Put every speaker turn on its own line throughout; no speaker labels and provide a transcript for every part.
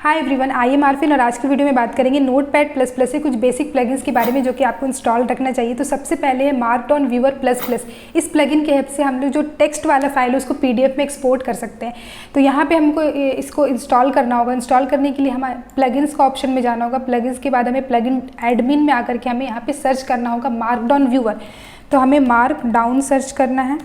Hi everyone, I am Arfin और आज की वीडियो में बात करेंगे नोटपैड प्लस प्लस से कुछ बेसिक प्लगइन्स के बारे में जो कि आपको इंस्टॉल रखना चाहिए। तो सबसे पहले है मार्कडाउन व्यूअर प्लस प्लस। इस प्लगइन की हेल्प से हम लोग जो टेक्स्ट वाला फाइल है उसको पीडीएफ में एक्सपोर्ट कर सकते हैं। तो यहाँ पे हमको इसको इंस्टॉल करना होगा। इंस्टॉल करने के लिए हमारे प्लगइन्स का ऑप्शन में जाना होगा। प्लगइन्स के बाद हमें प्लगइन एडमिन में आकर के हमें यहाँ पे सर्च करना होगा मार्कडाउन व्यूअर। तो हमें मार्कडाउन सर्च करना है।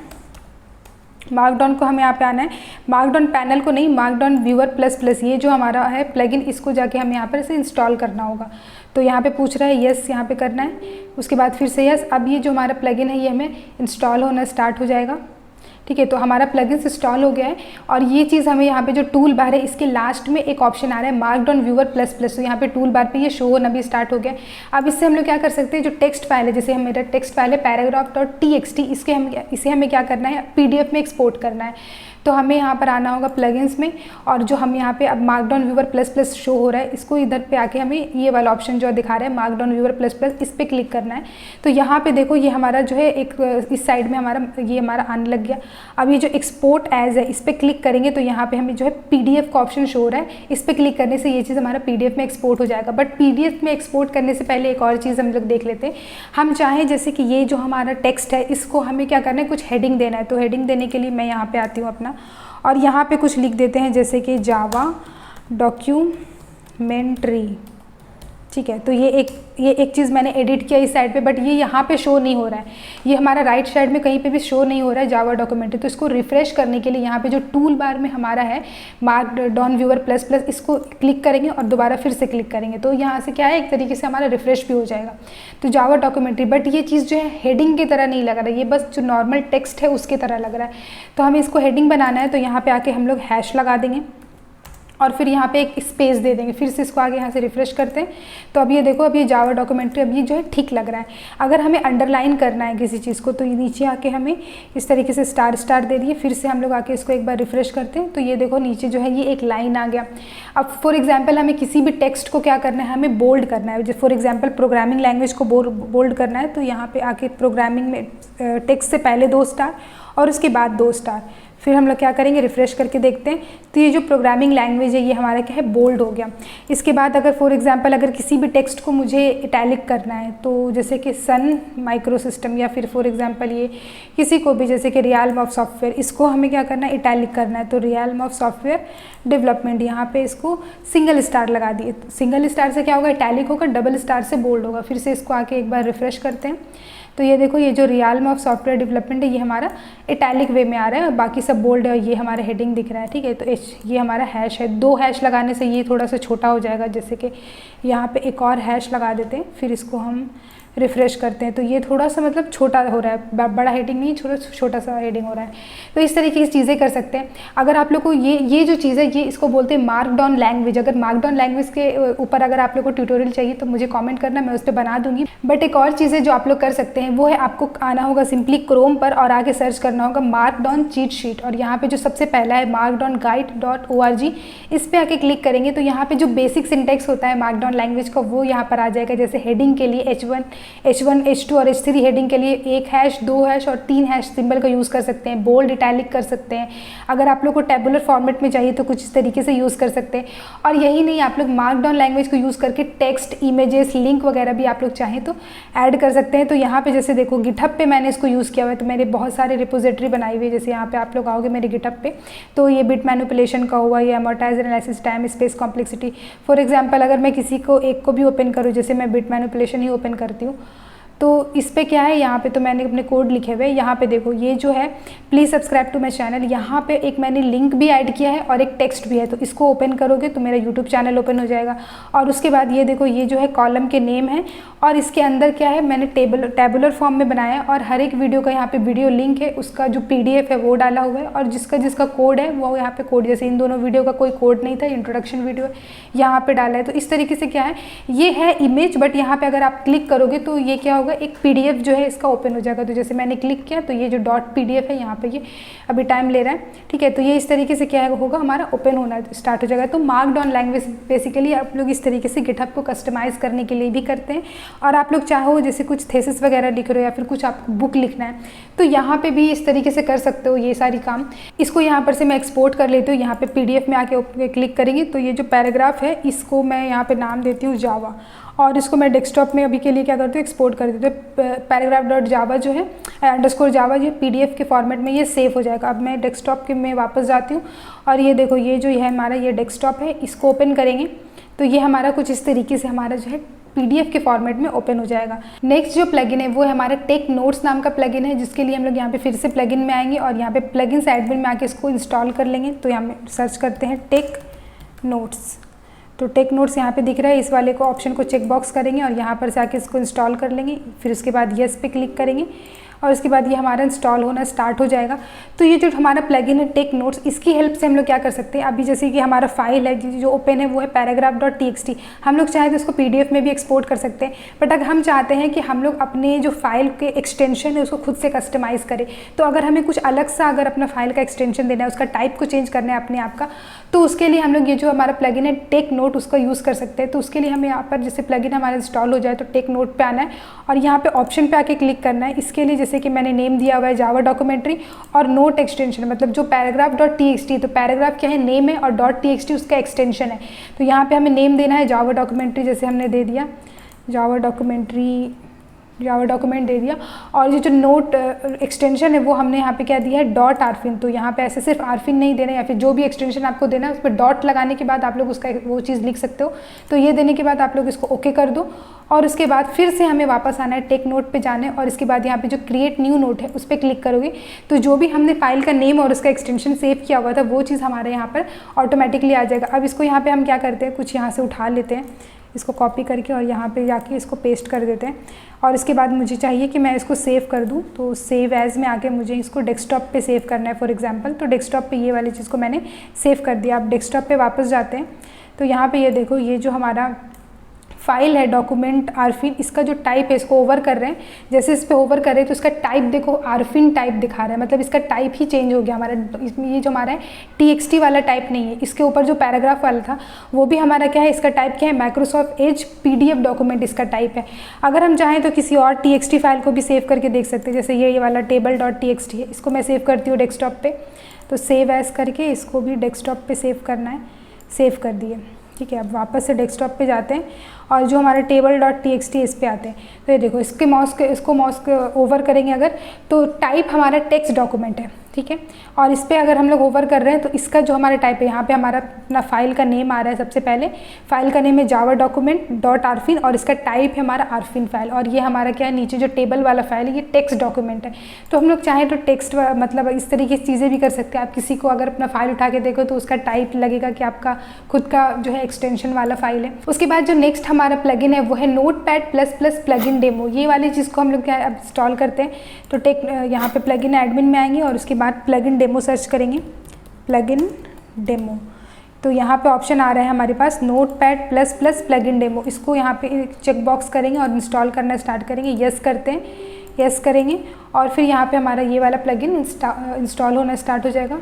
मार्कडाउन को हमें यहाँ पे आना है, मार्कडाउन पैनल को नहीं, मार्कडाउन व्यूअर प्लस प्लस, ये जो हमारा है प्लगइन, इसको जाके हमें यहाँ पर इसे इंस्टॉल करना होगा। तो यहाँ पे पूछ रहा है यस, यहाँ पे करना है, उसके बाद फिर से यस। अब ये जो हमारा प्लगइन है ये हमें इंस्टॉल होना स्टार्ट हो जाएगा। ठीक है, तो हमारा प्लगइन इंस्टॉल हो गया है। और ये चीज़ हमें यहाँ पे जो टूल बार है इसके लास्ट में एक ऑप्शन आ रहा है मार्कडाउन व्यूअर प्लस प्लस। तो यहाँ पे टूल बार पे ये शो होना भी स्टार्ट हो गया है। अब इससे हम लोग क्या कर सकते हैं, जो टेक्स्ट फाइल है, जैसे मेरा टेक्स्ट फाइल है paragraph.txt, इसे हमें क्या करना है, पीडीएफ में एक्सपोर्ट करना है। तो हमें यहाँ पर आना होगा प्लगइन्स में, और जो हम यहाँ पे अब markdown viewer plus plus show हो रहा है, इसको इधर पे आके हमें ये वाला ऑप्शन जो दिखा रहा है मार्कडाउन व्यूअर प्लस प्लस, इस पर क्लिक करना है। तो यहाँ पे देखो ये हमारा जो है एक इस साइड में हमारा आने लग गया। अब ये जो एक्सपोर्ट एज है इस पर क्लिक करेंगे तो यहाँ पे हमें जो है पीडीएफ का ऑप्शन शो हो रहा है। इस पर क्लिक करने से ये चीज़ हमारा पीडीएफ में एक्सपोर्ट हो जाएगा। बट पीडीएफ में एक्सपोर्ट करने से पहले एक और चीज़ हम लोग देख लेते हैं। हम चाहें जैसे कि ये जो हमारा टेक्स्ट है इसको हमें क्या करना है, कुछ हेडिंग देना है। तो हेडिंग देने के लिए मैं यहाँ पे आती हूँ अपना, और यहाँ पे कुछ लिख देते हैं जैसे कि जावा डॉक्यूमेंट्री। ठीक है, तो ये एक चीज़ मैंने एडिट किया इस साइड पे, बट ये यहाँ पे शो नहीं हो रहा है। ये हमारा राइट साइड में कहीं पे भी शो नहीं हो रहा है जावा डॉक्यूमेंट्री। तो इसको रिफ्रेश करने के लिए यहाँ पे जो टूल बार में हमारा है मार्कडाउन व्यूअर प्लस प्लस, इसको क्लिक करेंगे और दोबारा फिर से क्लिक करेंगे। तो यहाँ से क्या है, एक तरीके से हमारा रिफ्रेश भी हो जाएगा। तो जावा डॉक्यूमेंट्री, बट ये चीज़ जो है हेडिंग की तरह नहीं लग रहा है, ये बस जो नॉर्मल टेक्स्ट है उसकी तरह लग रहा है। तो हमें इसको हेडिंग बनाना है। तो यहाँ पर आके हम लोग हैश लगा देंगे और फिर यहाँ पे एक स्पेस दे देंगे। फिर से इसको आगे यहाँ से रिफ्रेश करते हैं। तो अब ये देखो, अब ये जावा डॉक्यूमेंट्री अब ये जो है ठीक लग रहा है। अगर हमें अंडरलाइन करना है किसी चीज़ को तो ये नीचे आके हमें इस तरीके से स्टार स्टार दे दिए। फिर से हम लोग आके इसको एक बार रिफ्रेश करते हैं। तो ये देखो नीचे जो है ये एक लाइन आ गया। अब फॉर एग्जाम्पल हमें किसी भी टेक्स्ट को क्या करना है, हमें बोल्ड करना है। जैसे फॉर एग्जाम्पल प्रोग्रामिंग लैंग्वेज को बोल्ड करना है। तो यहाँ पर आके प्रोग्रामिंग में टेक्स्ट से पहले 2 स्टार और उसके बाद 2 स्टार। फिर हम लोग क्या करेंगे, रिफ्रेश करके देखते हैं। तो ये जो प्रोग्रामिंग लैंग्वेज है ये हमारा क्या है, बोल्ड हो गया। इसके बाद अगर फॉर एग्जांपल अगर किसी भी टेक्स्ट को मुझे इटैलिक करना है, तो जैसे कि सन माइक्रो सिस्टम या फिर फॉर एग्जांपल ये किसी को भी जैसे कि रियल्म ऑफ सॉफ्टवेयर, इसको हमें क्या करना है, इटैलिक करना है। तो रियल्म ऑफ सॉफ्टवेयर डेवलपमेंट, यहाँ पे इसको सिंगल स्टार लगा दिए। सिंगल स्टार से क्या होगा, इटैलिक होगा, डबल स्टार से बोल्ड होगा। फिर से इसको आके एक बार रिफ्रेश करते हैं। तो ये देखो, ये जो रियल्म ऑफ सॉफ्टवेयर डेवलपमेंट है ये हमारा इटैलिक वे में आ रहा है, और बाकी सब बोल्ड है और ये हमारा हेडिंग दिख रहा है। ठीक है, तो ये हमारा हैश है। 2 हैश लगाने से ये थोड़ा सा छोटा हो जाएगा। जैसे कि यहाँ पे एक और हैश लगा देते हैं, फिर इसको हम रिफ्रेश करते हैं। तो ये थोड़ा सा मतलब छोटा हो रहा है, बड़ा हेडिंग नहीं, छोटा सा हेडिंग हो रहा है। तो इस तरीके की चीज़ें कर सकते हैं। अगर आप लोग को ये जो चीज़ है ये इसको बोलते हैं मार्कडाउन लैंग्वेज। अगर मार्कडाउन लैंग्वेज के ऊपर अगर आप लोग को ट्यूटोरियल चाहिए तो मुझे कमेंट करना, मैं उस पर बना दूंगी। बट एक और चीज़ है जो आप लोग कर सकते हैं, वो है आपको आना होगा सिंपली क्रोम पर और आगे सर्च करना होगा मार्कडाउन चीट शीट। और यहाँ पर जो सबसे पहला है markdownguide.org, इस पर आके क्लिक करेंगे तो यहाँ पर जो बेसिक सिंटेक्स होता है मार्कडाउन लैंग्वेज का वो यहाँ पर आ जाएगा। जैसे हेडिंग के लिए H1, H2 और H3 हेडिंग के लिए 1 हैश, 2 हैश और 3 हैश सिंबल का यूज़ कर सकते हैं। बोल्ड इटैलिक कर सकते हैं। अगर आप लोग को टेबुलर फॉर्मेट में चाहिए तो कुछ इस तरीके से यूज़ कर सकते हैं। और यही नहीं, आप लोग मार्कडाउन लैंग्वेज को यूज़ करके टेक्स्ट, इमेजेस, लिंक वगैरह भी आप लोग चाहें तो ऐड कर सकते हैं। तो यहाँ पे जैसे देखो गिटहब पे मैंने इसको यूज़ किया हुआ है। तो मेरे बहुत सारे रिपोजिटरी बनाई हुई है। जैसे यहाँ पे आप लोग आओगे मेरे गिटहब पे, तो ये बिट मैनिपुलेशन का हुआ, ये amortise analysis, time space complexity. For example अगर मैं किसी को एक को भी ओपन करूँ, जैसे मैं बिट मैनिपुलेशन ही ओपन करती हूँ, तो इस पे क्या है, यहाँ पे तो मैंने अपने कोड लिखे हुए हैं। यहाँ पे देखो ये जो है please subscribe to my channel, यहाँ पे एक मैंने लिंक भी ऐड किया है और एक टेक्स्ट भी है। तो इसको ओपन करोगे तो मेरा यूट्यूब चैनल ओपन हो जाएगा। और उसके बाद ये देखो, ये जो है कॉलम के नेम है और इसके अंदर क्या है, मैंने टेबुलर फॉर्म में बनाया है और हर एक वीडियो का यहाँ पे वीडियो लिंक है, उसका जो PDF है वो डाला हुआ है और जिसका कोड है वो यहाँ पे कोड, जैसे इन दोनों वीडियो का कोई कोड नहीं था, इंट्रोडक्शन वीडियो यहाँ पे डाला है। तो इस तरीके से क्या है, ये है इमेज, बट यहाँ पे अगर आप क्लिक करोगे तो ये क्या होगा, होगा, एक PDF जो है इसका ओपन हो जाएगा। तो जैसे मैंने क्लिक किया तो ये जो .pdf है यहाँ पे ये अभी टाइम ले रहा है, ठीक है। तो ये इस तरीके से क्या होगा, हमारा ओपन होना स्टार्ट हो जाएगा। तो मार्कडाउन लैंग्वेज बेसिकली आप लोग इस तरीके से गिटहब को कस्टमाइज़ करने के लिए भी करते हैं। और आप लोग चाहो जैसे कुछ थेसिस वगैरह लिख रहे हो या फिर कुछ आपको बुक लिखना है तो यहाँ पे भी इस तरीके से कर सकते हो ये सारी काम। इसको यहाँ पर से मैं एक्सपोर्ट कर लेती हूँ, यहाँ पे PDF में आके क्लिक करेंगे तो ये जो पैराग्राफ है इसको मैं यहाँ पे नाम देती हूँ जावा, और इसको मैं डेस्कटॉप में अभी के लिए क्या करती हूँ, एक्सपोर्ट कर देती हूँ। पैराग्राफ.java जो है _java ये PDF के फॉर्मेट में ये सेव हो जाएगा। अब मैं डेस्कटॉप के में वापस जाती हूँ और ये देखो ये जो है हमारा ये डेस्कटॉप है, इसको ओपन करेंगे तो ये हमारा कुछ इस तरीके से हमारा जो है PDF के फॉर्मेट में ओपन हो जाएगा। नेक्स्ट जो प्लगइन है वो है हमारा टेक नोट्स नाम का प्लगइन है, जिसके लिए हम लोग यहाँ पे फिर से प्लगइन में आएंगे और यहाँ पे प्लगइन्स एडमिन में आके इसको इंस्टॉल कर लेंगे। तो यहाँ में सर्च करते हैं टेक नोट्स, तो टेक नोट्स यहाँ पे दिख रहा है, इस वाले को ऑप्शन को चेक बॉक्स करेंगे और यहाँ पर से आके इसको इंस्टॉल कर लेंगे। फिर उसके बाद येस पे क्लिक करेंगे और उसके बाद ये हमारा इंस्टॉल होना स्टार्ट हो जाएगा। तो ये जो हमारा प्लगइन है टेक नोट्स, इसकी हेल्प से हम लोग क्या कर सकते हैं, अभी जैसे कि हमारा फाइल है जो ओपन है वो है paragraph.txt, हम लोग चाहे तो इसको PDF में भी एक्सपोर्ट कर सकते हैं। बट अगर हम चाहते हैं कि हम लोग अपने जो फाइल के एक्सटेंशन है उसको खुद से कस्टमाइज़ करें, तो अगर हमें कुछ अलग सा अगर अपना फाइल का एक्सटेंशन देना है, उसका टाइप को चेंज करना है अपने आप का, तो उसके लिए हम लोग ये जो हमारा प्लगइन है टेक नोट उसका यूज़ कर सकते हैं। तो उसके लिए हमें यहाँ पर जैसे प्लगइन हमारा इंस्टॉल हो जाए तो टेक नोट पे आना है और यहाँ पे ऑप्शन पे आके क्लिक करना है। इसके लिए जैसे कि मैंने नेम दिया हुआ है जावा डॉक्यूमेंट्री और नोट एक्सटेंशन, मतलब जो paragraph.txt, तो पैराग्राफ क्या है नेम है और .txt उसका एक्सटेंशन है। तो यहाँ पे हमें नेम देना है जावा डॉक्यूमेंट्री, जैसे हमने दे दिया जावा डॉक्यूमेंट दे दिया। और ये जो नोट एक्सटेंशन है वो हमने यहाँ पे क्या दिया है .arfin। तो यहाँ पे ऐसे सिर्फ arfin नहीं देना, या फिर जो भी एक्सटेंशन आपको देना है उस पर डॉट लगाने के बाद आप लोग उसका वो चीज़ लिख सकते हो। तो ये देने के बाद आप लोग इसको ओके कर दो और उसके बाद फिर से हमें वापस आना है टेक नोट पे जाना है और इसके बाद यहाँ पे जो क्रिएट न्यू नोट है उस पर क्लिक करोगे तो जो भी हमने फाइल का नेम और उसका एक्सटेंशन सेव किया हुआ था वो चीज़ हमारे यहाँ पर ऑटोमेटिकली आ जाएगा। अब इसको यहाँ पे हम क्या करते हैं, कुछ यहाँ से उठा लेते हैं, इसको कॉपी करके और यहाँ पे जाके इसको पेस्ट कर देते हैं। और इसके बाद मुझे चाहिए कि मैं इसको सेव कर दूँ, तो सेव एज़ में आके मुझे इसको डेस्कटॉप पे सेव करना है फॉर एग्जांपल। तो डेस्कटॉप पे ये वाली चीज़ को मैंने सेव कर दिया। आप डेस्कटॉप पे वापस जाते हैं तो यहाँ पे ये देखो ये जो हमारा फाइल है डॉक्यूमेंट आरफिन, इसका जो टाइप है इसको ओवर कर रहे हैं, जैसे इस पर ओवर कर रहे हैं तो इसका टाइप देखो आरफिन टाइप दिखा रहा है, मतलब इसका टाइप ही चेंज हो गया हमारा। इसमें ये जो हमारा है TXT वाला टाइप नहीं है, इसके ऊपर जो पैराग्राफ वाला था वो भी हमारा क्या है, इसका टाइप क्या है माइक्रोसॉफ्ट एज PDF डॉक्यूमेंट इसका टाइप है। अगर हम चाहें तो किसी और TXT फाइल को भी सेव करके देख सकते हैं, जैसे ये वाला table.txt है, इसको मैं सेव करती हूँ डेस्कटॉप पे। तो सेव एज करके इसको भी डेस्कटॉप पे सेव करना है, सेव कर दिए, ठीक है। अब वापस से डेस्कटॉप पे जाते हैं और जो हमारा table.txt इस पे आते हैं तो ये देखो इसको माउस ओवर करेंगे अगर तो टाइप हमारा टेक्स्ट डॉक्यूमेंट है, ठीक है। और इस पर अगर हम लोग ओवर कर रहे हैं तो इसका जो हमारा टाइप है, यहाँ पे हमारा अपना फाइल का नेम आ रहा है। सबसे पहले फाइल का नेम है जावा डॉक्यूमेंट .arfin और इसका टाइप है हमारा arfin फाइल। और ये हमारा क्या है, नीचे जो टेबल वाला फाइल है ये टेक्स्ट डॉक्यूमेंट है। तो हम लोग चाहें तो टेक्स्ट मतलब इस तरीके की चीज़ें भी कर सकते हैं। आप किसी को अगर अपना फाइल उठा के देखो तो उसका टाइप लगेगा कि आपका खुद का जो है एक्सटेंशन वाला फाइल है। उसके बाद जो नेक्स्ट हमारा प्लगइन है वो है नोटपैड ++ प्लगइन डेमो। ये वाली चीज़ को हम लोग क्या इंस्टॉल करते हैं तो यहाँ पे प्लगइन एडमिन में आएंगे और उसके बाद प्लगइन डेमो सर्च करेंगे, प्लगइन डेमो। तो यहाँ पे ऑप्शन आ रहा है हमारे पास नोटपैड ++ प्लगइन डेमो। इसको यहाँ पे चेक बॉक्स करेंगे और इंस्टॉल करना स्टार्ट करेंगे। यस करते हैं, यस करेंगे और फिर यहाँ पे हमारा ये वाला प्लगइन इंस्टॉल होना स्टार्ट हो जाएगा।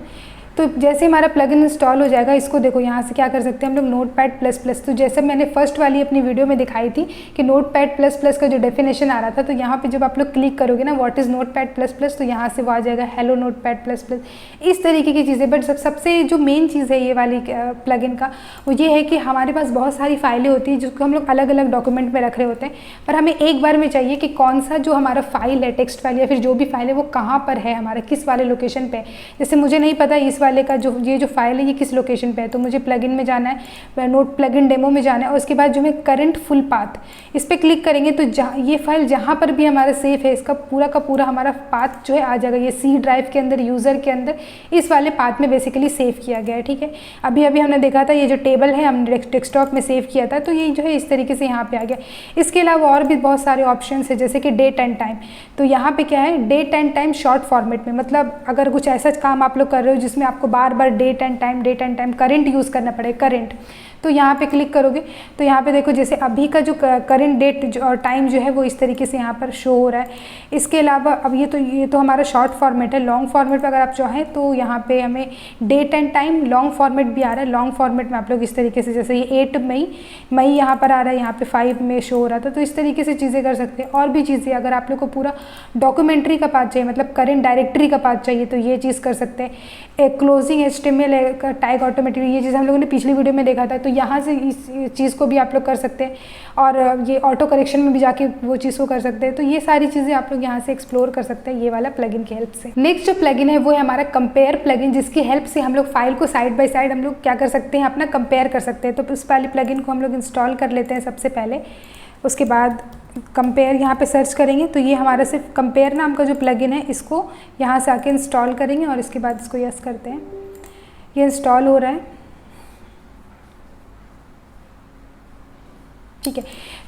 तो जैसे हमारा प्लगइन इंस्टॉल हो जाएगा, इसको देखो यहाँ से क्या कर सकते हैं हम लोग नोटपैड ++। तो जैसे मैंने फर्स्ट वाली अपनी वीडियो में दिखाई थी कि नोटपैड ++ का जो डेफिनेशन आ रहा था, तो यहाँ पे जब आप लोग क्लिक करोगे ना व्हाट इज़ नोटपैड ++, तो यहाँ से वो आ जाएगा हेलो नोटपैड ++, इस तरीके की चीज़ें। बट सबसे जो मेन चीज़ है ये वाली प्लगइन का वो ये है कि हमारे पास बहुत सारी फाइलें होती हैं जिसको हम लोग अलग अलग डॉक्यूमेंट में रख रहे होते हैं, पर हमें एक बार में चाहिए कि कौन सा जो हमारा फाइल है टेक्स्ट फाइल या फिर जो भी फाइल है वो कहाँ पर है, हमारा किस वाले लोकेशन पे। जैसे मुझे नहीं पता इस वाले का ये जो फाइल है ये किस लोकेशन पे है, तो मुझे प्लगइन में जाना है, नोट प्लगइन डेमो में जाना है और उसके बाद जो मैं करंट फुल पाथ इस पर क्लिक करेंगे तो ये फाइल जहाँ पर भी हमारा सेव है इसका पूरा का पूरा हमारा पाथ जो है आ जाएगा। ये C ड्राइव के अंदर यूज़र के अंदर इस वाले पाथ में बेसिकली सेव किया गया है, ठीक है। अभी हमने देखा था ये जो टेबल है हमने डेस्कटॉप में सेव किया था, तो ये जो है इस तरीके से यहाँ पे आ गया। इसके अलावा और भी बहुत सारे ऑप्शन है जैसे कि डेट एंड टाइम। तो यहाँ पे क्या है date and time short format में, मतलब अगर कुछ ऐसा काम आप लोग कर रहे हो जिसमें आपको बार बार date and time current use करना पड़े करंट, तो यहाँ पे क्लिक करोगे तो यहाँ पे देखो जैसे अभी का जो करंट डेट और टाइम जो है वो इस तरीके से यहाँ पर शो हो रहा है। इसके अलावा अब ये तो हमारा शॉर्ट फॉर्मेट है। लॉन्ग फॉर्मेट पर अगर आप चाहें तो यहाँ पे हमें date and time long format भी आ रहा है। लॉन्ग फॉर्मेट में आप लोग इस तरीके से, जैसे ये 8 मई यहाँ पर आ रहा है, यहाँ पे 5 में शो हो रहा था, तो इस तरीके से चीज़ें कर सकते हैं। और भी चीज़ें अगर आप लोग को पूरा डॉक्यूमेंट्री का पार्ट चाहिए, मतलब करेंट डायरेक्टरी का पार्ट चाहिए, तो ये चीज़ कर सकते हैं। एक क्लोजिंग HTML टैग ऑटोमेटिक, ये चीज़ हम लोगों ने पिछली वीडियो में देखा था, तो यहाँ से इस चीज़ को भी आप लोग कर सकते हैं। और ये ऑटो करेक्शन में भी जाके वो चीज़ को कर सकते हैं। तो ये सारी चीज़ें आप लोग यहाँ से एक्सप्लोर कर सकते हैं ये वाला प्लगइन की हेल्प से। नेक्स्ट जो प्लगइन है वो है हमारा कंपेयर प्लगइन, जिसकी हेल्प से हम लोग फाइल को साइड बाय साइड हम लोग क्या कर सकते हैं, अपना कंपेयर कर सकते हैं। तो उस वाली प्लगइन को हम लोग इंस्टॉल कर लेते हैं सबसे पहले। उसके बाद कंपेयर यहाँ पे सर्च करेंगे तो ये हमारा सिर्फ कंपेयर नाम का जो प्लगइन है इसको यहाँ से आके इंस्टॉल करेंगे और इसके बाद इसको यस करते हैं। ये इंस्टॉल हो रहा है, ठीक है।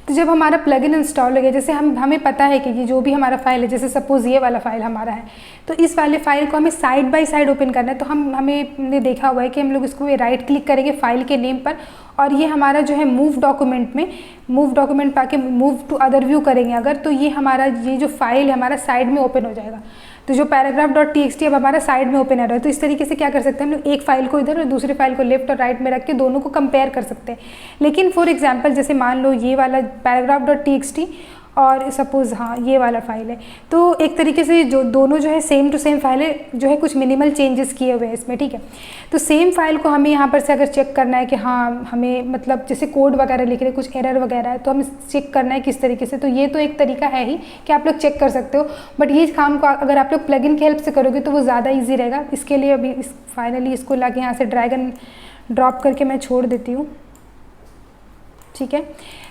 तो जब हमारा प्लगइन इंस्टॉल हो गया, जैसे हमें पता है कि ये जो भी हमारा फाइल है, जैसे सपोज़ ये वाला फाइल हमारा है, तो इस वाले फाइल को हमें साइड बाय साइड ओपन करना है। तो हमने देखा हुआ है कि हम लोग इसको राइट क्लिक करेंगे फाइल के नेम पर, और ये हमारा जो है मूव डॉक्यूमेंट पाके मूव टू अदर व्यू करेंगे अगर, तो ये हमारा ये जो फाइल है हमारा साइड में ओपन हो जाएगा। तो जो paragraph.txt अब हमारा साइड में ओपन आ रहा है, तो इस तरीके से क्या कर सकते हैं हम लोग, एक फाइल को इधर और दूसरी फाइल को लेफ्ट और राइट में रख के दोनों को कंपेयर कर सकते हैं। लेकिन फॉर एग्जांपल जैसे मान लो ये वाला paragraph.txt और सपोज़ हाँ ये वाला फाइल है, तो एक तरीके से जो दोनों जो है सेम टू सेम फाइल है, जो है कुछ मिनिमल चेंजेस किए हुए हैं इसमें, ठीक है। तो सेम फाइल को हमें यहाँ पर से अगर चेक करना है कि हाँ हमें मतलब जैसे कोड वगैरह लिख रहे हैं, कुछ एरर वगैरह है, तो हमें चेक करना है किस तरीके से, तो ये तो एक तरीका है ही कि आप लोग चेक कर सकते हो। बट ये काम को अगर आप लोग प्लगइन की हेल्प से करोगे तो वो ज़्यादा ईजी रहेगा। इसके लिए अभी फाइनली इसको ला के यहाँ से ड्रैग एंड ड्रॉप करके मैं छोड़ देती हूँ, ठीक है।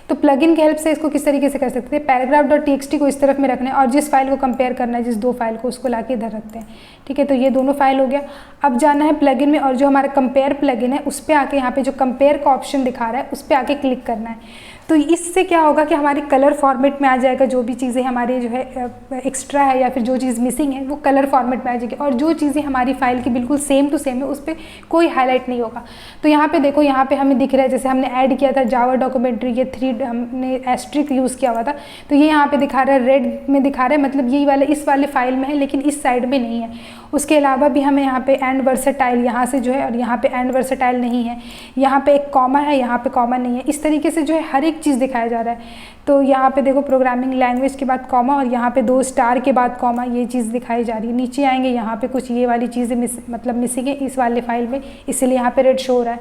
तो प्लगइन की हेल्प से इसको किस तरीके से कर सकते हैं, paragraph.txt को इस तरफ में रखना है और जिस फाइल को कंपेयर करना है, जिस दो फाइल को, उसको लाके इधर रखते हैं, ठीक है। तो ये दोनों फाइल हो गया। अब जाना है प्लगइन में और जो हमारा कंपेयर प्लगइन है उस पर आके यहाँ पे जो कंपेयर का ऑप्शन दिखा रहा है उस पर आके क्लिक करना है। तो इससे क्या होगा कि हमारी कलर फॉर्मेट में आ जाएगा, जो भी चीज़ें हमारे जो है एक्स्ट्रा है या फिर जो चीज़ मिसिंग है वो कलर फॉर्मेट में आ जाएगी, और जो चीज़ें हमारी फाइल की बिल्कुल सेम टू सेम है उस पर कोई हाईलाइट नहीं होगा। तो यहाँ पे देखो, यहाँ पे हमें दिख रहा है जैसे हमने ऐड किया था जावा डॉक्यूमेंट्री, ये 3 हमने एस्ट्रिक यूज़ किया हुआ था, तो ये यहाँ पे दिखा रहा है, रेड में दिखा रहा है, मतलब ये वाला इस वाले फाइल में है लेकिन इस साइड में नहीं है। उसके अलावा भी हमें यहाँ पे एंड वर्सेटाइल यहाँ से जो है, और यहाँ पे एंड वर्सेटाइल नहीं है, यहाँ पे एक कॉमा है, यहाँ पे कॉमा नहीं है। इस तरीके से जो है हर एक चीज़ दिखाया जा रहा है। तो यहाँ पे देखो प्रोग्रामिंग लैंग्वेज के बाद कॉमा और यहाँ पे 2 स्टार के बाद कॉमा, ये चीज़ दिखाई जा रही है। नीचे आएंगे यहाँ पे कुछ ये वाली चीज़ें मतलब मिसिंग है इस वाले फाइल में, इसीलिए यहाँ पे रेड शो हो रहा है।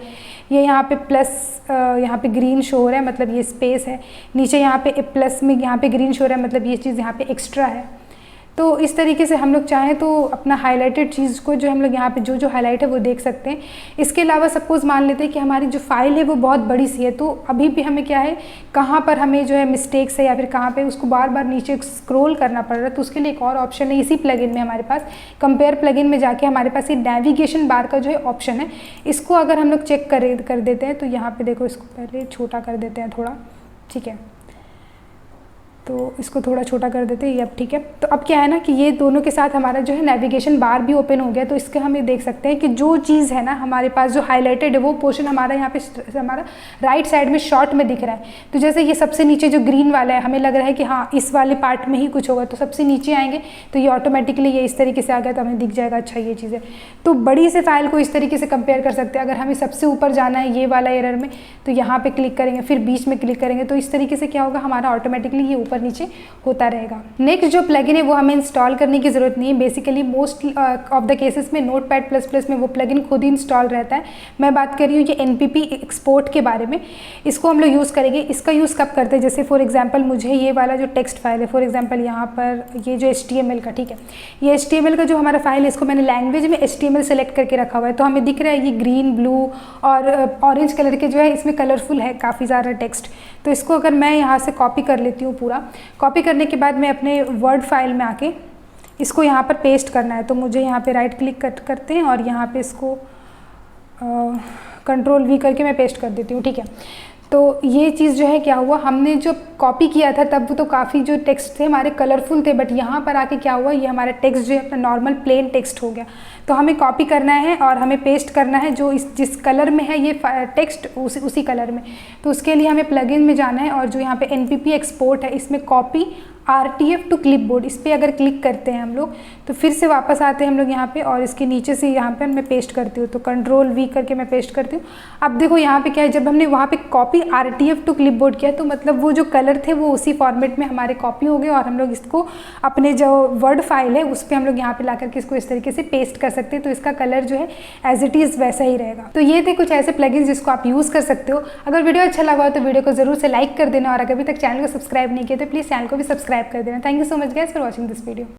ये यहाँ पे प्लस यहाँ पे ग्रीन शो हो रहा है, मतलब ये स्पेस है। नीचे यहाँ पे प्लस में यहाँ पे ग्रीन शो हो रहा है, मतलब ये चीज़ यहाँ पे एक्स्ट्रा है। तो इस तरीके से हम लोग चाहें तो अपना हाईलाइटेड चीज़ को जो हम लोग यहाँ पे जो हाईलाइट है वो देख सकते हैं। इसके अलावा सपोज़ मान लेते हैं कि हमारी जो फाइल है वो बहुत बड़ी सी है, तो अभी भी हमें क्या है, कहाँ पर हमें जो है मिस्टेक्स है या फिर कहाँ पे उसको बार बार नीचे स्क्रॉल करना पड़ रहा है, तो उसके लिए एक और ऑप्शन है इसी प्लगइन में हमारे पास। कंपेयर प्लगइन में जाके हमारे पास ये नेविगेशन बार का जो है ऑप्शन है, इसको अगर हम लोग चेक कर देते हैं तो यहाँ पर देखो, इसको पहले छोटा कर देते हैं थोड़ा, ठीक है। तो इसको थोड़ा छोटा कर देते हैं, ये अब ठीक है। तो अब क्या है ना कि ये दोनों के साथ हमारा जो है नेविगेशन बार भी ओपन हो गया। तो इसके हम ये देख सकते हैं कि जो चीज़ है ना हमारे पास जो हाईलाइटेड है वो पोर्शन हमारा यहाँ पे हमारा राइट साइड में शॉर्ट में दिख रहा है। तो जैसे ये सबसे नीचे जो ग्रीन वाला है, हमें लग रहा है कि हाँ इस वाले पार्ट में ही कुछ होगा, तो सबसे नीचे आएंगे तो ये ऑटोमेटिकली ये इस तरीके से आ गया, तो हमें दिख जाएगा अच्छा ये चीज़ है। तो बड़ी से फाइल को इस तरीके से कंपेयर कर सकते हैं। अगर हमें सबसे ऊपर जाना है ये वाला एरर में, तो यहाँ पर क्लिक करेंगे, फिर बीच में क्लिक करेंगे, तो इस तरीके से क्या होगा, हमारा ऑटोमेटिकली ये ऊपर नीचे होता रहेगा। नेक्स्ट जो प्लगइन है वो हमें इंस्टॉल करने की ज़रूरत नहीं है। Basically most of the cases में नोटपैड++ में वो प्लगइन खुद ही इंस्टॉल रहता है। मैं बात कर रही हूँ ये NPP एक्सपोर्ट के बारे में, इसको हम लोग यूज़ करेंगे। इसका यूज़ कब करते हैं, जैसे फॉर एग्जांपल मुझे ये वाला जो टेक्स्ट फाइल है, फॉर एग्जांपल यहाँ पर ये जो HTML का, ठीक है, ये HTML का जो हमारा फाइल है, इसको मैंने लैंग्वेज में HTML सेलेक्ट करके रखा हुआ है। तो हमें दिख रहा है ये ग्रीन, ब्लू और ऑरेंज कलर के जो है इसमें कलरफुल है काफ़ी ज़्यादा टेक्स्ट। तो इसको अगर मैं यहाँ से कॉपी कर लेती हूँ, पूरा कॉपी करने के बाद मैं अपने वर्ड फाइल में आके इसको यहाँ पर पेस्ट करना है। तो मुझे यहाँ पे राइट क्लिक करते हैं और यहाँ पे इसको Ctrl+V करके मैं पेस्ट कर देती हूँ, ठीक है। तो ये चीज़ जो है क्या हुआ, हमने जो कॉपी किया था तब तो काफ़ी जो टेक्स्ट थे हमारे कलरफुल थे, बट यहाँ पर आके क्या हुआ, ये हमारा टेक्स्ट जो है अपना नॉर्मल प्लेन टेक्स्ट हो गया। तो हमें कॉपी करना है और हमें पेस्ट करना है जो जिस कलर में है ये टेक्स्ट उसी कलर में। तो उसके लिए हमें प्लगइन में जाना है और जो यहाँ पे NPP एक्सपोर्ट है इसमें कॉपी RTF टू क्लिपबोर्ड, इस पर अगर क्लिक करते हैं हम लोग तो फिर से वापस आते हैं हम लोग यहाँ पे और इसके नीचे से यहाँ पे मैं पेस्ट करती हूँ। तो Ctrl+V करके मैं पेस्ट करती हूँ। अब देखो यहाँ पे क्या है, जब हमने वहाँ पे कॉपी RTF टू क्लिपबोर्ड किया तो मतलब वो जो कलर थे वो उसी फॉर्मेट में हमारे कॉपी हो गए और हम लोग इसको अपने जो वर्ड फाइल है उस पर हम लोग यहाँ पे ला करके इसको इस तरीके से पेस्ट कर सकते हैं। तो इसका कलर जो है एज इट इज़ वैसा ही रहेगा। तो ये थे कुछ ऐसे प्लगइन्स जिसको आप यूज़ कर सकते हो। अगर वीडियो अच्छा लगा हो तो वीडियो को जरूर से लाइक कर देना और अगर अभी तक चैनल को सब्सक्राइब नहीं किया तो प्लीज़ चैनल को भी सब्सक्राइब कर देना। Thank you so much guys for watching this video.